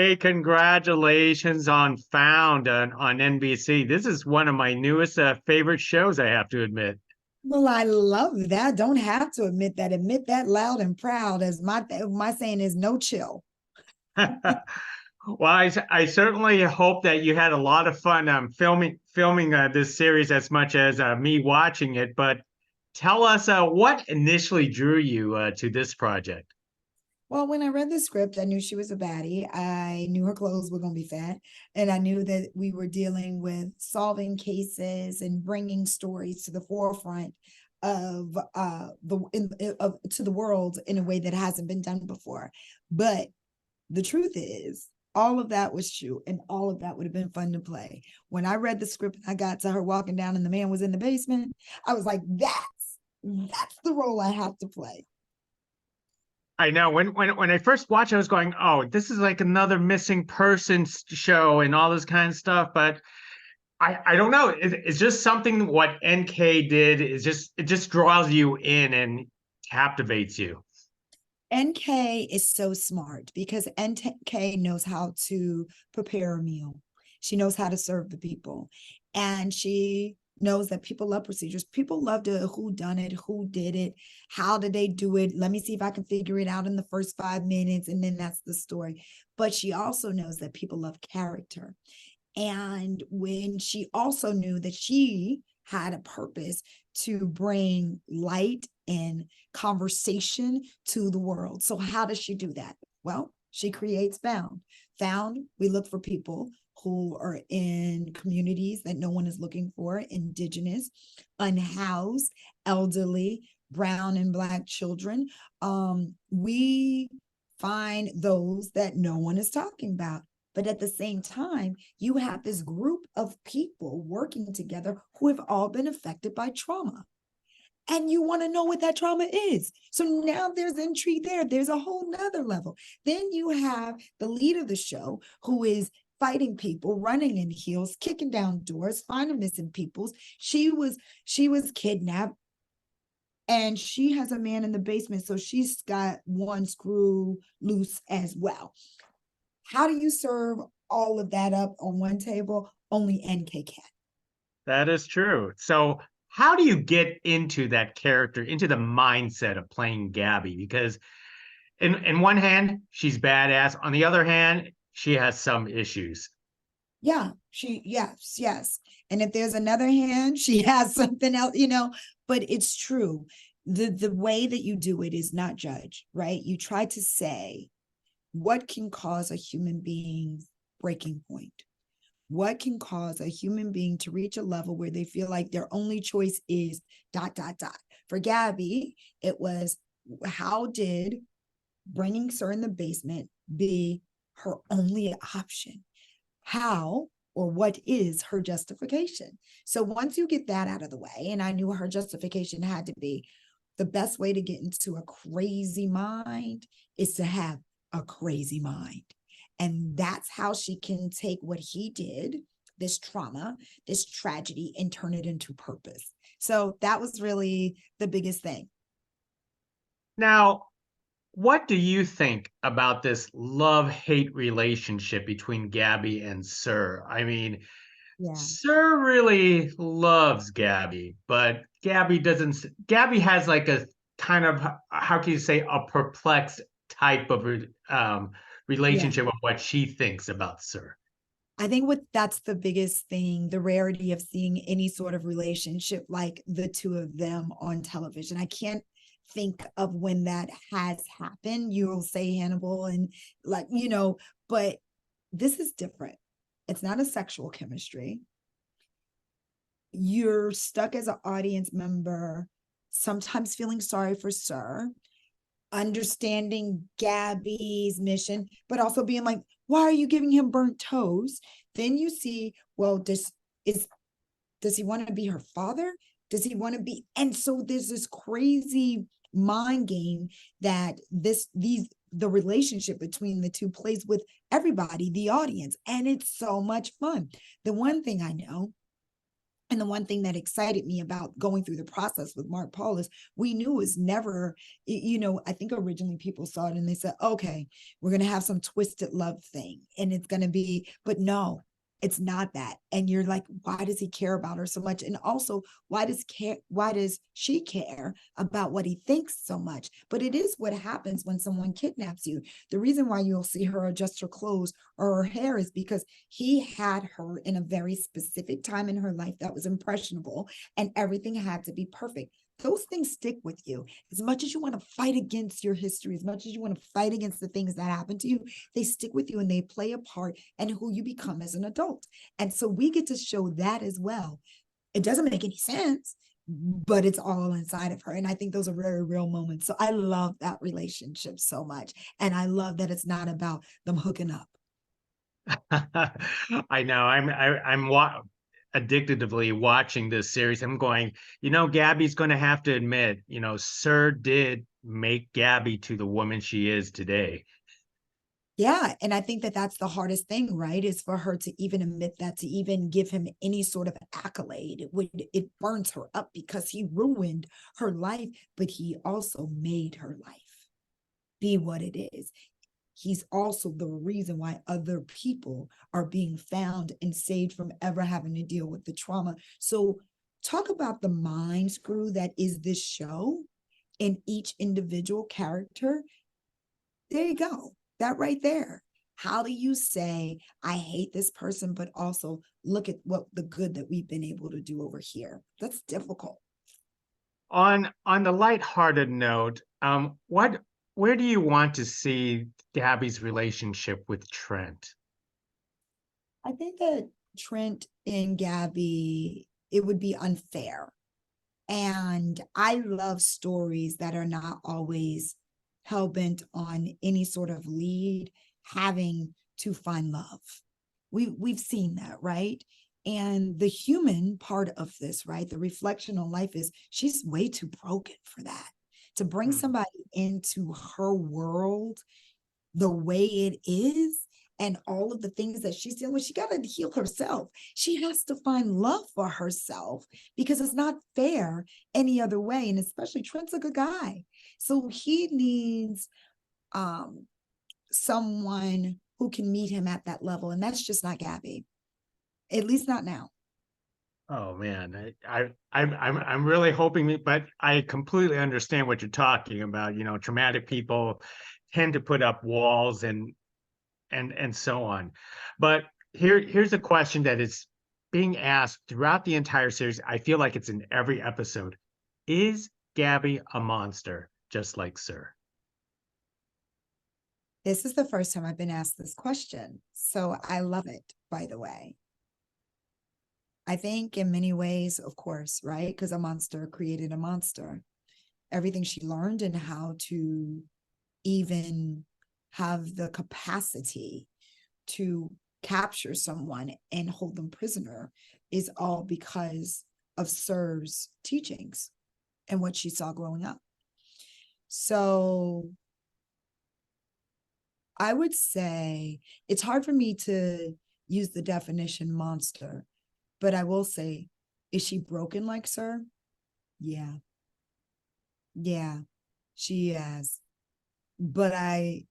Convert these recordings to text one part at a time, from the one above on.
Hey, congratulations on Found on NBC. This is one of my newest favorite shows, I have to admit. Well, I love that. Don't have to admit that. Admit that loud and proud, as my saying is no chill. Well, I certainly hope that you had a lot of fun filming this series as much as me watching it. But tell us what initially drew you to this project. Well, when I read the script, I knew she was a baddie. I knew her clothes were going to be fat. And I knew that we were dealing with solving cases and bringing stories to the forefront of to the world in a way that hasn't been done before. But the truth is, all of that was true, and all of that would have been fun to play. When I read the script and I got to her walking down and the man was in the basement, I was like, that's the role I have to play. I know when I first watched, I was going, "Oh, this is like another missing person show and all this kind of stuff." But I don't know. It's just something what NK did is just it just draws you in and captivates you. NK is so smart because NK knows how to prepare a meal. She knows how to serve the people. And she knows that people love procedures. People love to who done it, who did it, how did they do it? Let me see if I can figure it out in the first 5 minutes. And then that's the story. But she also knows that people love character. And when she also knew that she had a purpose to bring light and conversation to the world. So, how does she do that? Well, she creates Found. Found, we look for people who are in communities that no one is looking for, indigenous, unhoused, elderly, brown and black children. We find those that no one is talking about. But at the same time, you have this group of people working together who have all been affected by trauma. And you want to know what that trauma is. So now there's intrigue there. There's a whole nother level. Then you have the lead of the show who is fighting people, running in heels, kicking down doors, finding missing peoples. She was kidnapped and she has a man in the basement. So she's got one screw loose as well. How do you serve all of that up on one table? Only NK can. That is true. So, how do you get into that character, into the mindset of playing Gabby? Because in one hand, she's badass. On the other hand, she has some issues. Yeah, yes. And if there's another hand, she has something else. But it's true. The way that you do it is not judge, right? You try to say, what can cause a human being's breaking point? What can cause a human being to reach a level where they feel like their only choice is ... For Gabby, it was, how did bringing her in the basement be her only option? How or what is her justification? So once you get that out of the way, and I knew her justification had to be, the best way to get into a crazy mind is to have a crazy mind. And that's how she can take what he did, this trauma, this tragedy, and turn it into purpose. So that was really the biggest thing. Now, what do you think about this love-hate relationship between Gabby and Sir? I mean, Yeah. Sir really loves Gabby, but Gabby doesn't. Gabby has like a kind of, how can you say, a perplexed type of Yeah. relationship with what she thinks about Sir. I think that's the biggest thing, the rarity of seeing any sort of relationship like the two of them on television. I can't think of when that has happened. You'll say Hannibal and but this is different. It's not a sexual chemistry. You're stuck as an audience member, sometimes feeling sorry for Sir, understanding Gabby's mission, but also being like, why are you giving him burnt toast? Then you see, well, does he want to be her father? Does he want to be? And so there's this crazy mind game that the relationship between the two plays with everybody, the audience, and it's so much fun. The one thing I know And the one thing that excited me about going through the process with Mark Paul is we knew it was never, I think originally people saw it and they said, okay, we're going to have some twisted love thing and it's going to be, but no, it's not that. And you're like, why does he care about her so much? And also, why does she care about what he thinks so much? But it is what happens when someone kidnaps you. The reason why you'll see her adjust her clothes or her hair is because he had her in a very specific time in her life that was impressionable, and everything had to be perfect. Those things stick with you. As much as you want to fight against your history, as much as you want to fight against the things that happen to you, they stick with you and they play a part in who you become as an adult. And so we get to show that as well. It doesn't make any sense, but it's all inside of her. And I think those are very real moments. So I love that relationship so much. And I love that it's not about them hooking up. I know. I'm addictively watching this series. I'm going, Gabby's going to have to admit, Sir did make Gabby to the woman she is today. Yeah. And I think that that's the hardest thing, right? Is for her to even admit that, to even give him any sort of accolade. It burns her up because he ruined her life, but he also made her life be what it is. He's also the reason why other people are being found and saved from ever having to deal with the trauma. So talk about the mind screw that is this show in each individual character. There you go. That right there. How do you say, I hate this person, but also look at what the good that we've been able to do over here? That's difficult. On the lighthearted note, where do you want to see Gabby's relationship with Trent? I think that Trent and Gabby, it would be unfair. And I love stories that are not always hell bent on any sort of lead having to find love. We've seen that, right? And the human part of this, right? The reflection on life is she's way too broken for that. To bring somebody into her world the way it is and all of the things that she's dealing with, she got to heal herself. She has to find love for herself because it's not fair any other way. And especially Trent's a good guy. So he needs someone who can meet him at that level. And that's just not Gabby, at least not now. Oh man, I'm really hoping, but I completely understand what you're talking about. Traumatic people tend to put up walls and so on. But here's a question that is being asked throughout the entire series. I feel like it's in every episode. Is Gabby a monster, just like Sir? This is the first time I've been asked this question. So I love it, by the way. I think in many ways, of course, right? Because a monster created a monster. Everything she learned and how to even have the capacity to capture someone and hold them prisoner is all because of Sir's teachings and what she saw growing up. So I would say it's hard for me to use the definition monster, but I will say, is she broken like Sir? Yeah. Yeah, she is. But I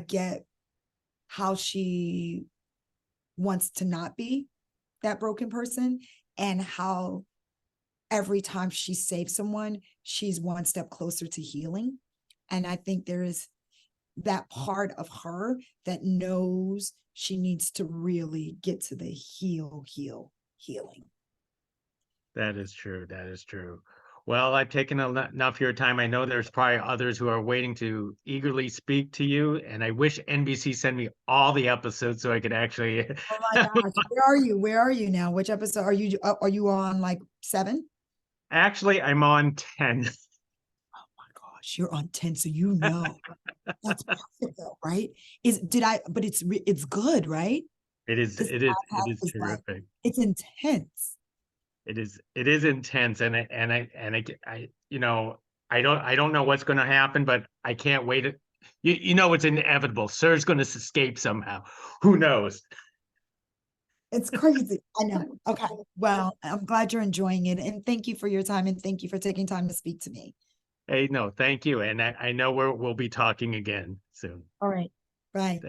get how she wants to not be that broken person and how every time she saves someone, she's one step closer to healing. And I think there is that part of her that knows she needs to really get to the healing. That is true. That is true. Well, I've taken enough of your time. I know there's probably others who are waiting to eagerly speak to you, and I wish NBC sent me all the episodes so I could actually. Oh my gosh, where are you? Where are you now? Which episode are you? Are you on like 7? Actually, I'm on 10. Oh my gosh, you're on 10, so that's perfect though, right? But it's good, right? It is. This It is. It podcast is is like, terrific. it's intense. It is. It is intense, I don't know what's going to happen, but I can't wait. It's inevitable. Sir's going to escape somehow. Who knows? It's crazy. I know. Okay. Well, I'm glad you're enjoying it. And thank you for your time. And thank you for taking time to speak to me. Hey, no, thank you. And I know we'll be talking again soon. All right. Bye.